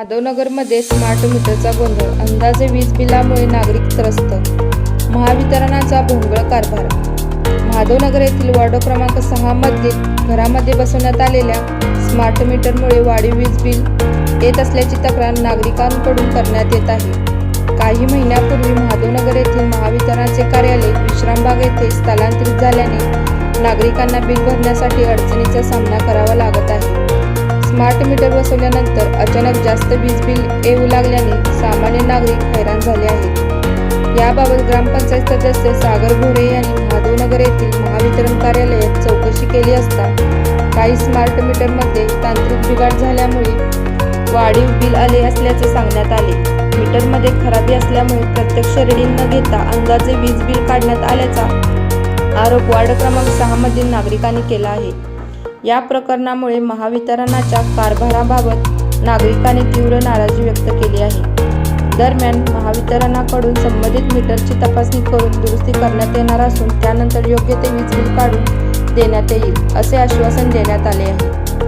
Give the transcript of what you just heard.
माधवनगरमध्ये smart मीटरचा गोंधळ, अंदाजे वीज बिलामुळे नागरिक त्रस्त, महावितरणाचा भोंगळ कारभार. माधवनगर येथील वॉर्ड क्रमांक 6 मधील घरामध्ये बसवण्यात आलेल्या स्मार्ट मीटरमुळे वाढीव वीज बिल येत असल्याची तक्रार नागरिकांकडून करण्यात येत आहे. काही महिन्यापूर्वी माधवनगर येथील महावितरणाचे कार्यालय विश्रामबाग येथे स्थलांतरित झाल्याने नागरिकांना बिल भरण्यासाठी अडचणीचा सामना करावा लागत आहे. स्मार्ट मीटर बसवल्यानंतर अचानक जास्त वीज बिल येऊ लागल्याने सामान्य नागरिक हैराण झाले आहेत. याबाबत ग्रामपंचायत सदस्य सागर भोरे यांनी माधवनगर येथील महावितरण कार्यालयात चौकशी केली असता काही स्मार्ट मीटरमध्ये तांत्रिक बिघाड झाल्यामुळे वाढीव बिल आले असल्याचे सांगण्यात आले. मीटरमध्ये खराबी असल्यामुळे प्रत्यक्ष रीडिंग न घेता अंदाजे वीज बिल काढण्यात आल्याचा आरोप वार्ड क्रमांक 6 मधील नागरिकांनी केला आहे. या प्रकरणामुळे महावितरणाच्या कारभाराबाबत नागरिकांनी तीव्र नाराजी व्यक्त केली आहे. दरम्यान महावितरणाकडून संबंधित मीटरची तपासणी करून दुरुस्ती करण्यात येणार असून त्यानंतर योग्य ते वीज बिल काढून देण्यात येईल असे आश्वासन देण्यात आले आहे.